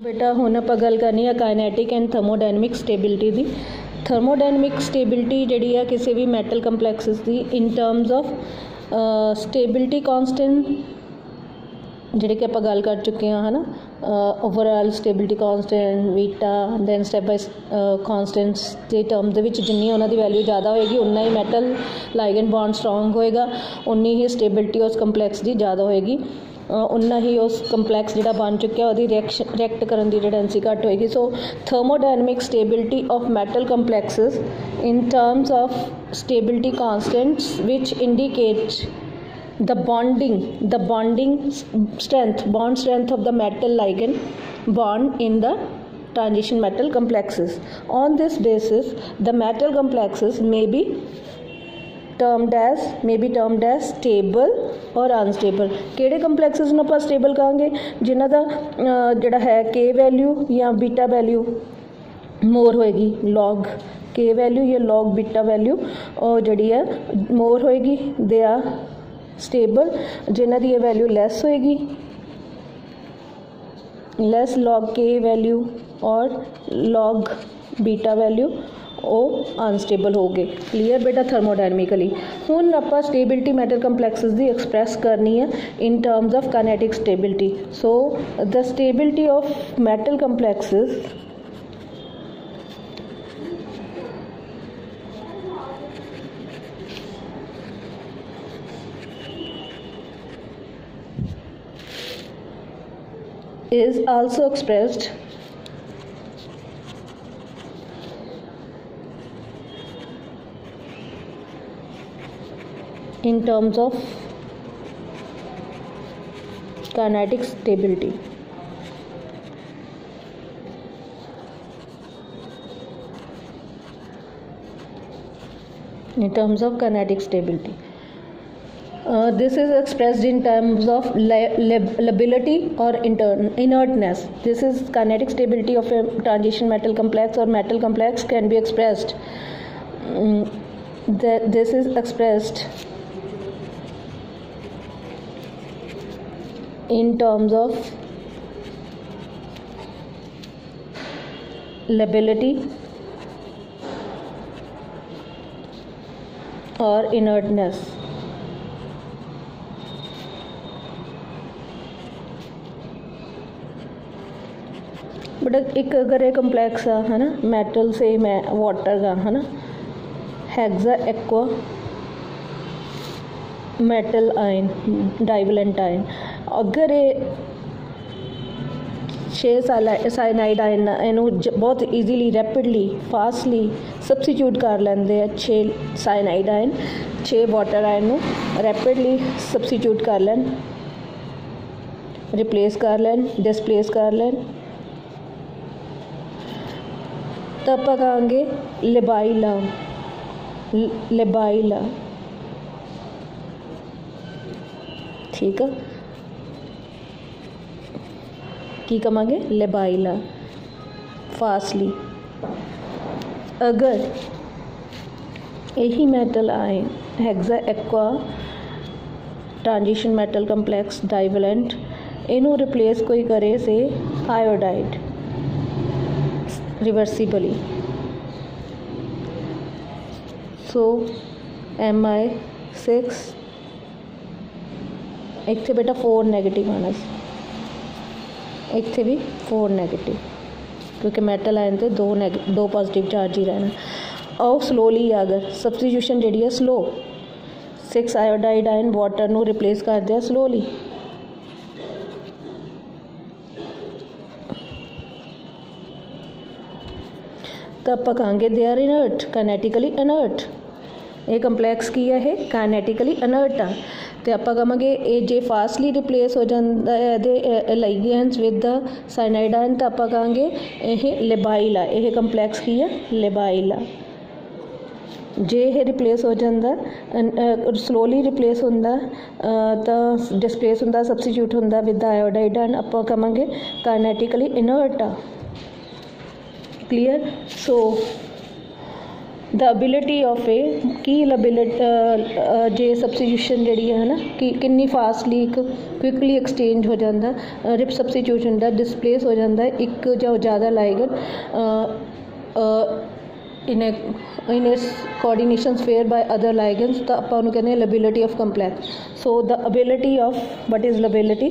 बेटा हुण आपां गल करनी है काइनेटिक एंड थर्मोडायनेमिक स्टेबिलिटी दी। थर्मोडायनेमिक स्टेबिलिटी जिहड़ी है किसी भी मैटल कंपलैक्सिस दी in terms of stability constant जिहड़ी कि आपां गल कर चुके हैं है ना। Overall stability constant beta then step by constants के टर्म दे विच जिन्नी उन्हां दी वैल्यू ज़्यादा होएगी उन्ना ही मैटल लाइगेंड बॉन्ड स्ट्रोंग होएगा, उन्नी ही स्टेबिलिटी उस कंपलैक्स दी ज़्यादा होएगी, उन्ना ही उस कंपलैक्स जिहड़ा बन चुकिया उहदी रिएक्ट करन दी टेंडेंसी घट होएगी। So thermodynamic stability of metal complexes in terms of stability constants which indicate the bonding strength of the metal ligand bond in the transition metal complexes. On this basis the metal complexes may be termed as stable or unstable. ਕਿਹੜੇ ਕੰਪਲੈਕਸਿਸ ਨੂੰ ਆਪਾਂ stable ਕਹਾਂਗੇ? ਜਿਨ੍ਹਾਂ ਦਾ ਜਿਹੜਾ ਹੈ k value ਜਾਂ ਬੀਟਾ value ਮੋਰ ਹੋਏਗੀ, log k value ਜਾਂ log ਬੀਟਾ ਵੈਲਿਊ ਉਹ ਜਿਹੜੀ ਹੈ ਮੋਰ ਹੋਏਗੀ, ਦੇ ਆ स्टेबल। जिन्हों की वैल्यू लैस होएगी, लैस लॉग के वैल्यू और लॉग बीटा वैल्यू वो अनस्टेबल हो गए। क्लीयर बेटा थर्मोडायनेमिकली। हुण आपां स्टेबिलिटी मैटल कंपलैक्सिस दी एक्सप्रैस करनी है in terms of kinetic stability. So the stability of metal complexes is also expressed in terms of kinetic stability. In terms of kinetic stability. This is expressed in terms of lability or inertness. This is kinetic stability of a transition metal complex or metal complex can be expressed. This is expressed in terms of lability or inertness. But एक अगर ये complex है ना metal से water का है ना hexa aqua metal ion divalent ion, अगर ये 6 साइनाइड आयन इनू बहुत ईजीली रैपिडली फास्टली सबस्टिट्यूट कर लेंदे 6 साइनाइड आयन 6 वाटर आयन नू रैपिडली सबस्टिट्यूट कर लैन, रिप्लेस कर लैन, डिसप्लेस कर लैन, तो आप कहेंगे लिबाइला। ठीक है, की कहेंगे लिबाइला फास्टली। अगर यही metal ion hexa aqua transition metal complex divalent इनू रिप्लेस कोई करे से आयोडाइड रिवर्सिबली, सो Mi6 इत्थे बेटा 4 नेगेटिव आना, इत्थे भी 4 नेगेटिव क्योंकि मेटल आयन ते 2 पॉजिटिव चार्ज ही रहना। और स्लोली अगर सबस्टिट्यूशन जी है स्लो 6 आयोडाइड आयन वाटर नू रिप्लेस कर दिया स्लोली, तो आप कहेंगे they are inert, kinetically inert. ये कंपलैक्स की है काइनेटिकली इनर्ट आ, तो आप कहेंगे ये जे फास्टली रिप्लेस हो जाता है ligands with the cyanide ion, तो आप कहेंगे ये लिबाइल आ, ये कंपलैक्स की है लिबाइल आ। जे ये रिप्लेस हो जाता स्लोली रिप्लेस होंदा तो डिसप्लेस होंदा सबस्टिट्यूट होंदा विद द आयोडाइड आयन, आप कहेंगे काइनेटिकली इनर्ट आ। Clear. So the ability of a की जे सबस्टिट्यूशन जी है ना कि किन्नी फास्टली एक क्विकली एक्सचेंज हो जाता, रिप सबस्टिट्यूशन का डिसप्लेस हो जाता है एक जो ज़्यादा ligand in coordination sphere by other ligands, तो आप उन्होंने कहते हैं lability of complex. So the ability of what is lability,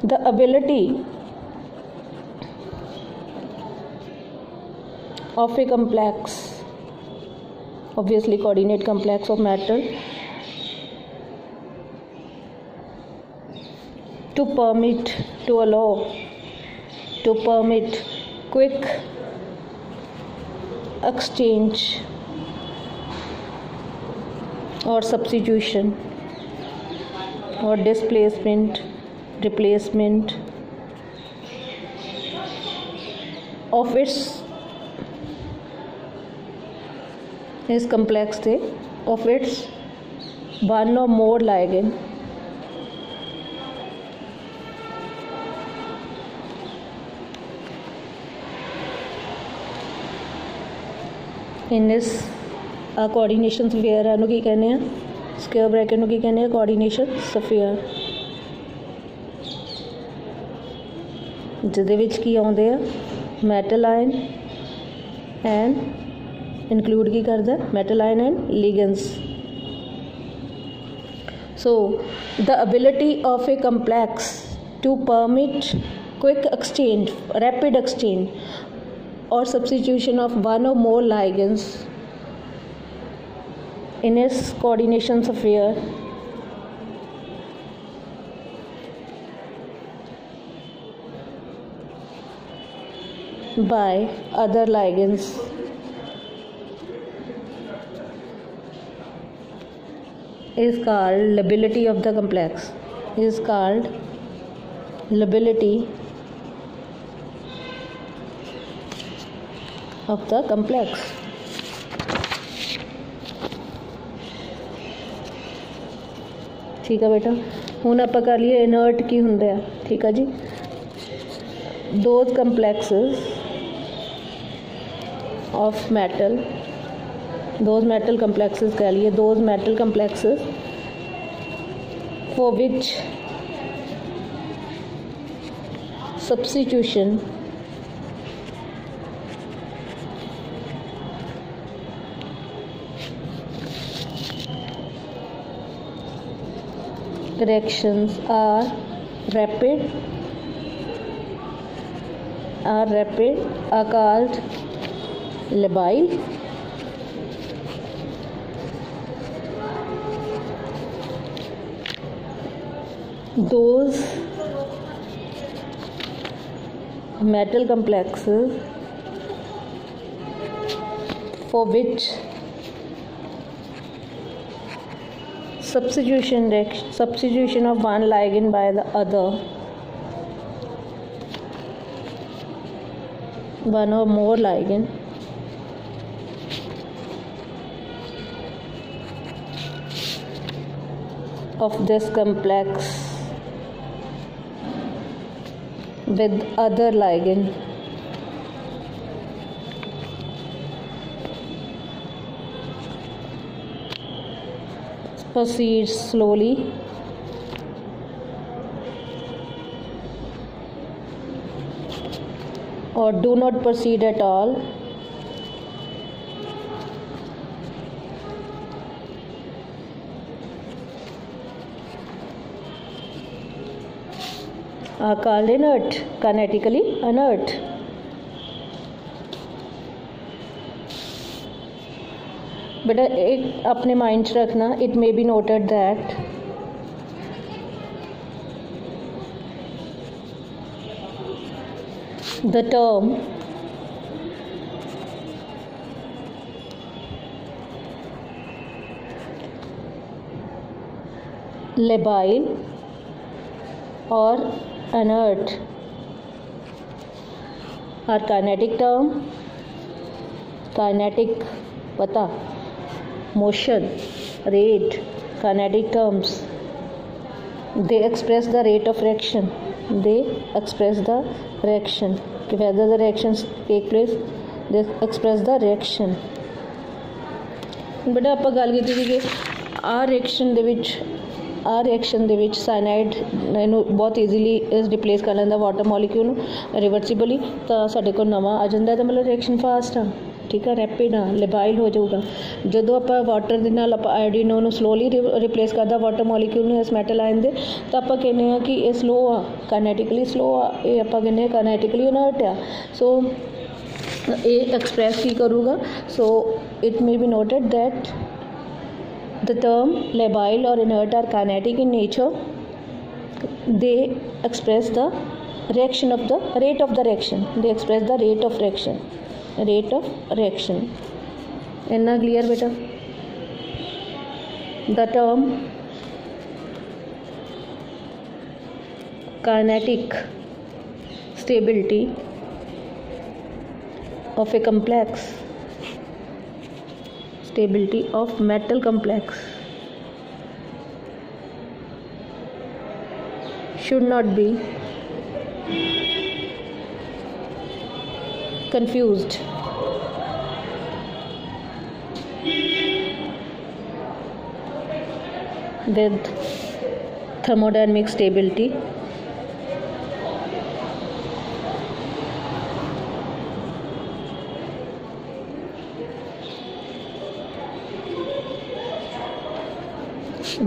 the ability of a complex, obviously coordinate complex of metal, to permit quick exchange or substitution or displacement, replacement of its is complex state of its one or more ligand in this coordination sphere है की कहने हैं square bracket की कहने हैं coordination sphere, जिहदे विच की आउंदे आ मैटल आयन एंड इंक्लूड की करता है metal ion and ligands. So the ability of a complex to permit quick exchange, rapid exchange or substitution of one or more ligands in its coordination sphere by other ligands is called lability of the complex, is called lability of the complex। ठीक है बेटा, हुण आपां कर लिए inert की हुंदे आ। ठीक है जी, those complexes of metal, those metal complexes कह लिए, those metal complexes for which substitution reactions are rapid are called labile, those metal complexes for which substitution of one ligand by the other, one or more ligand of this complex with other ligand proceeds slowly or do not proceed at all are called inert, kinetically inert। बेटा एक अपने mind च रखना, it may be noted that the term labile or inert are kinetic term, kinetic पता motion rate kinetic terms, they express the rate of reaction, they express the reaction, whether the reactions take place, they express the reaction बेटा ਆਪਾਂ ਗੱਲ ਕੀਤੀ ਸੀ ਕਿ ਆਹ reaction ਦੇ ਵਿੱਚ cyanide ਇਹਨੂੰ ਬਹੁਤ ਈਜ਼ੀਲੀ ਰਿਪਲੇਸ ਕਰ ਲੈਂਦਾ ਵਾਟਰ ਮੋਲੀਕਿਊਲ ਨੂੰ ਰਿਵਰਸੀਬਲੀ, ਤਾਂ ਸਾਡੇ ਕੋਲ ਨਵਾਂ ਆ ਜਾਂਦਾ। ਤਾਂ ਮਤਲਬ ਰਿਐਕਸ਼ਨ ਫਾਸਟ ਆ, ਠੀਕ ਆ, ਰੈਪਿਡ ਆ, ਲਿਬਾਈਲ ਹੋ ਜਾਊਗਾ। ਜਦੋਂ ਆਪਾਂ ਵਾਟਰ ਦੇ ਨਾਲ ਆਪਾਂ ਆਇਓਡੀਨ ਨੂੰ ਸਲੋਲੀ ਰਿਪਲੇਸ ਕਰਦਾ ਵਾਟਰ ਮੋਲੀਕਿਊਲ ਨੂੰ ਇਸ ਮੈਟਲ ਆਇਨ ਦੇ, ਤਾਂ ਆਪਾਂ ਕਹਿੰਦੇ ਹਾਂ ਕਿ ਇਹ ਸਲੋ ਆ, ਕਾਇਨੈਟਿਕਲੀ ਸਲੋ ਆ, ਇਹ ਆਪਾਂ ਕਹਿੰਦੇ ਹਾਂ ਕਾਇਨੈਟਿਕਲੀ ਇਨਰਟ ਆ। ਸੋ ਇਹ ਐਕਸਪ੍ਰੈਸ ਕੀ ਕਰੂਗਾ? So it may be noted that the term labile or inert are kinetic in nature. They express the reaction of the rate of the reaction. They express the rate of reaction. Rate of reaction. Inna clear beta? The term kinetic stability of a complex, stability of metal complex, should not be confused with thermodynamic stability,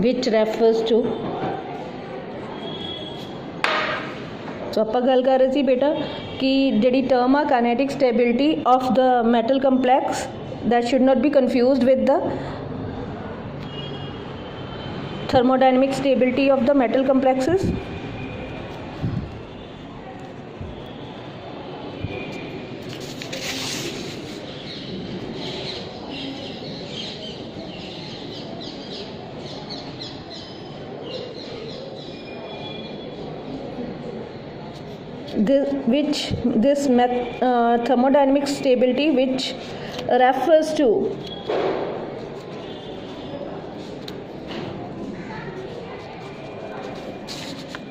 which refers to, so आप गल कर रहे थे बेटा कि जी term आ kinetic stability of the metal complex that should not be confused with the thermodynamic stability of the metal complexes. This thermodynamic stability which refers to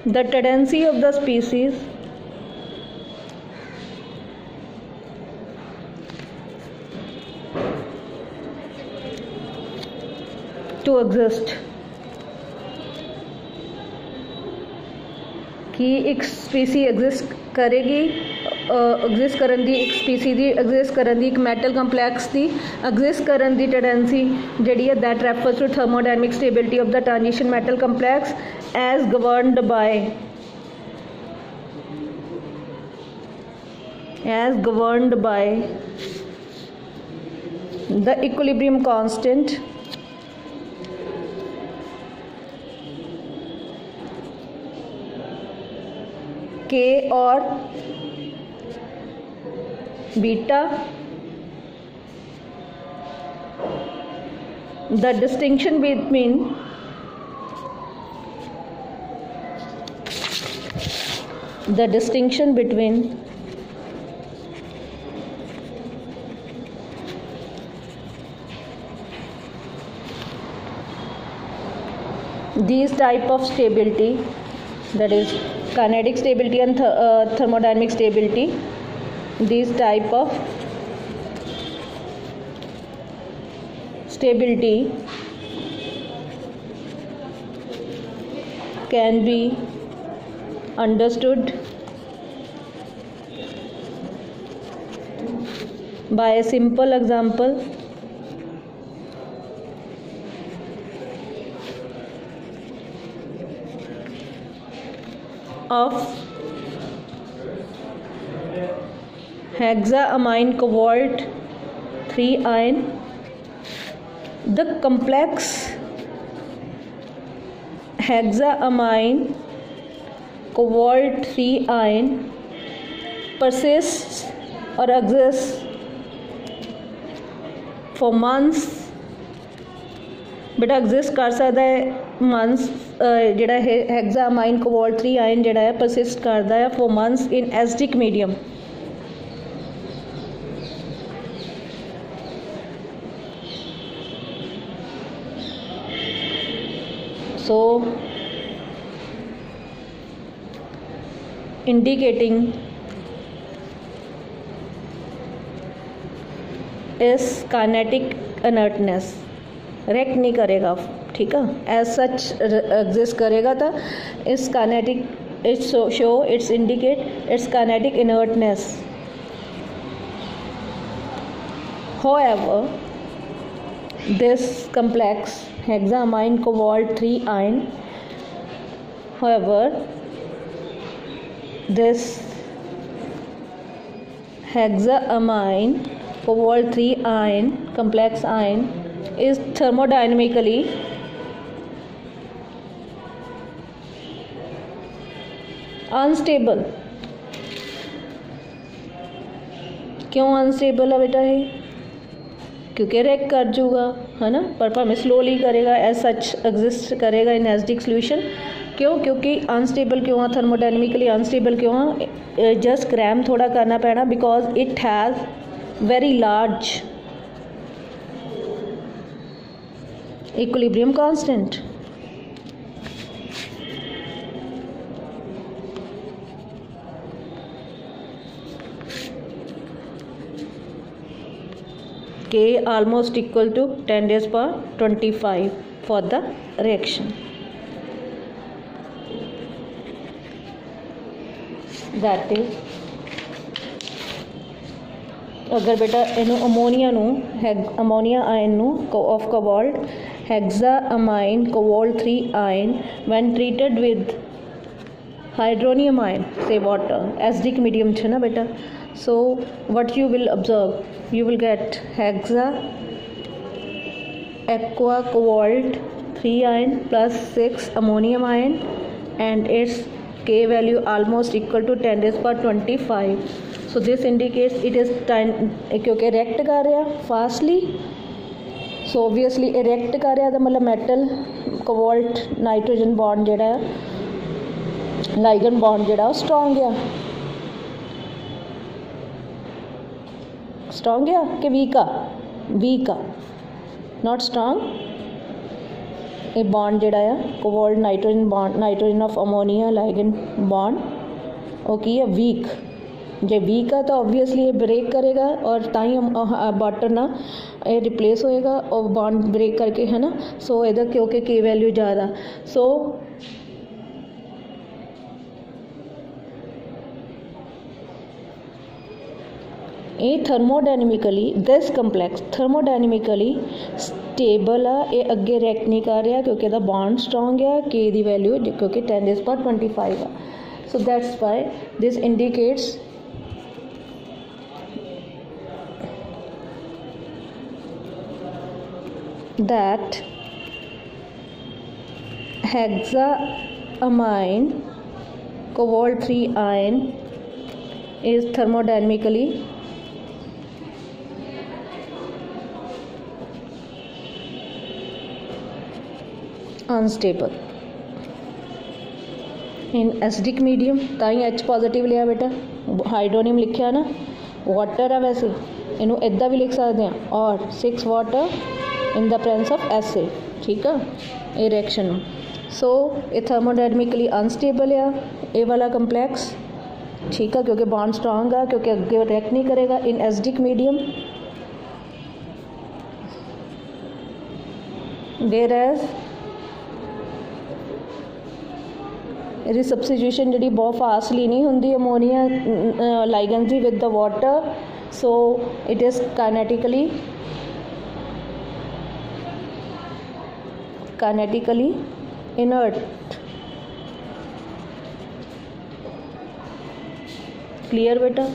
the tendency of the species to exist, कि एक स्पीसी exist करेगी, exist करन दी एक स्पीसी दी exist करन दी एक metal complex दी एग्जिस्ट करन दी टेंडेंसी जिहड़ी है that refers to thermodynamic stability of the transition metal complex as governed by the equilibrium constant K और beta. The distinction between these type of stability, that is kinetic stability and thermodynamic stability, these type of stability can be understood by a simple example of hexaamine cobalt 3 ion. The complex hexaamine cobalt 3 ion persists or exists for months. बेटा exist कर सकता है months, जिहड़ा हेक्सामाइन cobalt 3 ion जिहड़ा है persist करता है for months in acidic medium. So indicating is kinetic inertness. React नहीं करेगा, ठीक है, एज सच एग्जिस्ट करेगा तो इस kinetic it's show it's indicate it's kinetic inertness. However, this complex hexammine cobalt 3 ion, however, this hexammine cobalt 3 ion complex ion is thermodynamically unstable. क्यों unstable है बेटा है? क्योंकि रिएक्ट कर जूगा, है ना, पर हमें स्लोली करेगा, एज सच एग्जिस्ट करेगा इन एसिडिक सॉल्यूशन. क्यों? क्योंकि अनस्टेबल क्यों है, थर्मोडायनेमिकली अनस्टेबल क्यों है? जस्ट क्रैम थोड़ा करना पैना because it has very large equilibrium constant. K almost equal to 10 raised power 25 for the reaction. That is, अगर बेटा इनू ammonia ion of cobalt hexaammine cobalt 3 ion when treated with hydronium ion, say water, acidic medium છે ना बेटा. So what you will observe, you will get hexa aqua cobalt 3 ion plus 6 ammonium ion and its K value almost equal to 10 raised power 25. So this indicates it is time, क्योंकि react कर रहा fastly, so obviously react कर रहा तो मतलब metal cobalt nitrogen bond जेड़ा ligand bond जेड़ा strong है. स्ट्रॉन्ग है कि वीक आ नॉट स्ट्रॉन्ग. ये बॉन्ड जोड़ा है cobalt nitrogen bond, nitrogen of ammonia ligand bond okay है वीक. जे वीक है तो ऑब्वियसली ये ब्रेक करेगा और ताई वाटर ना ये रिप्लेस होएगा और बॉन्ड ब्रेक करके, है ना. सो इधर क्योंकि के वैल्यू ज़्यादा, सो ये थर्मोडायनेमिकली दिस कंप्लैक्स थर्मोडायनेमिकली स्टेबल है. ये अगे रिएक्ट नहीं कर रहा क्योंकि दा बॉन्ड स्ट्रॉन्ग है. के दी वैल्यू क्योंकि 10 raised power 25 है. So that's why this indicates that hexaamine cobalt 3 ion is thermodynamically unstable in acidic medium. ताई H पॉजिटिव लिया बेटा, हाइड्रोनियम लिखा ना, वाटर है वैसे इनू इदा भी लिख सकते हैं और 6 water in the presence of acid, ठीक है, ये रिएक्शन. सो ये थर्मोडायनेमिकली अनस्टेबल है ये वाला कंप्लेक्स, ठीक है, क्योंकि बॉन्ड स्ट्रॉन्ग है, क्योंकि अगे रिएक्ट नहीं करेगा in acidic medium. Whereas ਇਹਦੀ ਸਬਸਟੀਟਿਊਸ਼ਨ ਜਿਹੜੀ ਬਹੁਤ ਫਾਸਟਲੀ ਨਹੀਂ ਹੁੰਦੀ ਅਮੋਨੀਆ ਲਾਈਗੈਂਡ ਦੀ with the water. So it is kinetically inert. Clear बेटा.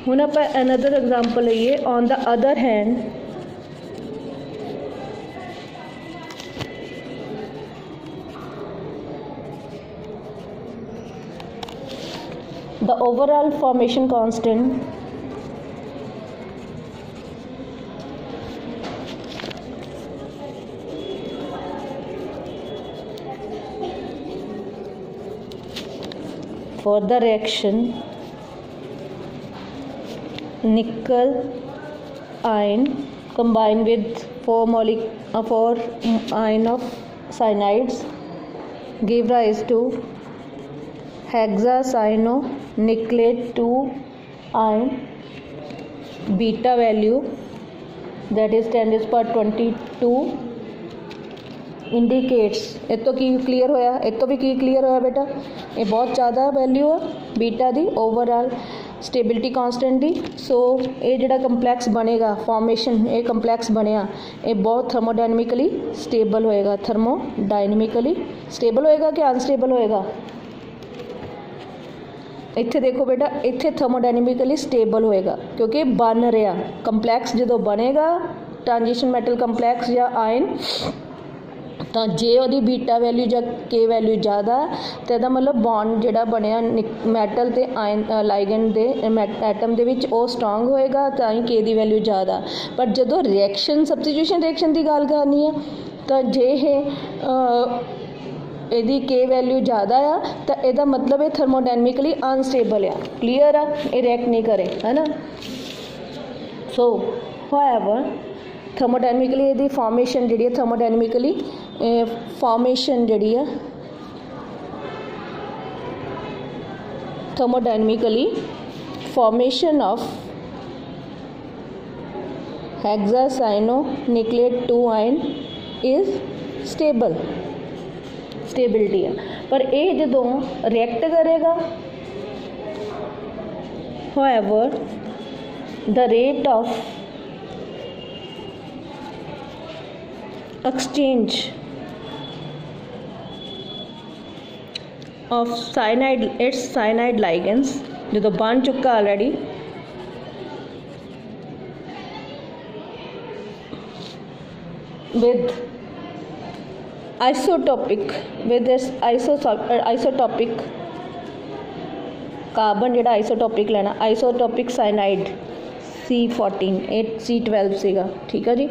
हुण आप अनदर एग्जाम्पल लईए. On the other hand the overall formation constant for the reaction nickel ion combined with 4 ion of cyanides give rise to hexacyanonickelate 2 ion. Beta value that is 10⁻22 indicates. इस तो की clear होया, इस तो भी की clear होया बेटा, ये बहुत ज़्यादा वैल्यू है बीटा दी ओवरऑल स्टेबिलिटी कांस्टेंट दी। सो ये जिहड़ा कंपलैक्स बनेगा फॉर्मेशन, ये कंपलैक्स बनिया ये बहुत थर्मोडायनमिकली स्टेबल होएगा, थर्मोडायनमिकली स्टेबल होएगा कि अनस्टेबल होएगा। इत्थे देखो बेटा, इत्थे थर्मोडायनमिकली स्टेबल होएगा क्योंकि बन रहा कंपलैक्स जो बनेगा ट्रांजिशन मैटल कंपलैक्स या आयन, तो जे वो बीटा वैल्यू या के वैल्यू ज़्यादा तो यदा मतलब बॉन्ड जोड़ा बनया मैटल ते आयन लाइगेंड दे एटम दे विच वो स्ट्रोंग होएगा, तो ही के दी वैल्यू ज़्यादा। पर जो रिएक्शन सबस्टिट्यूशन रिएक्शन की गल करनी है तो जे यदि के वैल्यू ज़्यादा आ तो यदा मतलब ये थर्मोडायनमिकली अनस्टेबल आ, क्लीयर आ, ये रिएक्ट नहीं करे, है ना। सो हाउएवर थर्मोडायनमिकली यदि फॉर्मेशन जी है थर्मोडायनमिकली फॉर्मेशन जी है thermodynamically formation of hexacyanonickelate 2 ion is stable, stability है। पर ये जो रिएक्ट करेगा however the rate of exchange of cyanide its cyanide ligands जो बन चुका already with isotopic with this isotopic carbon जो आइसोटॉपिक लेना आइसोटॉपिक साइनाइड C14 C12 सीगा, ठीक है जी।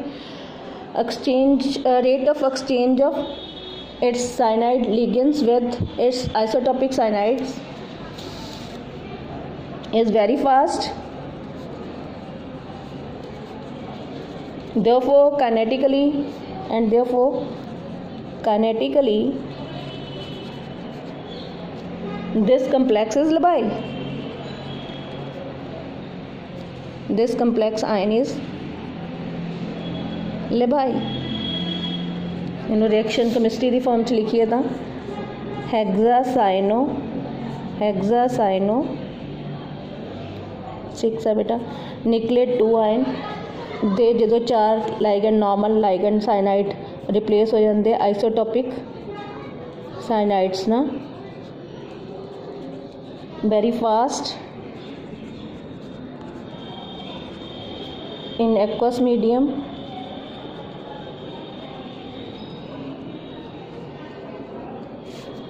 Exchange rate of exchange of its cyanide ligands with its isotopic cyanides is very fast, therefore kinetically this complex is labile, this complex ion is labile। इन्होंने reaction chemistry की form च लिखिए तो hexacyano 6 है बेटा न्यूक्लियेट 2 आयन दे जो 4 ligand normal ligand cyanide replace हो जाते आइसोटॉपिक साइनाइड्स ना very fast in aqueous medium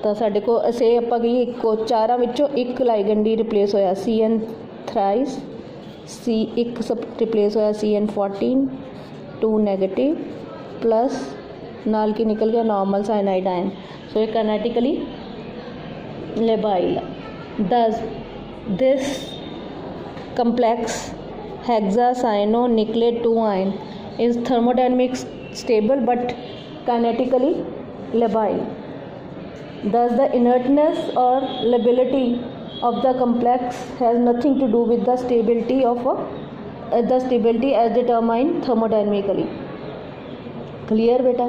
तो साढ़े को असे आप कही एक चारा विचों एक लाइगेंड ही रिप्लेस होया CN थ्राइस C एक सब रिप्लेस होया CN14 2 नेगेटिव प्लस नाल की निकल गया नॉर्मल साइनाइड आयन। सो ये काइनेटिकली लेबाइल। दस this complex hexacyanonucleate 2 ion is thermodynamic stable but kinetically labile. Thus the inertness or lability of the complex has nothing to do with the stability of the stability as determined thermodynamically. Clear beta?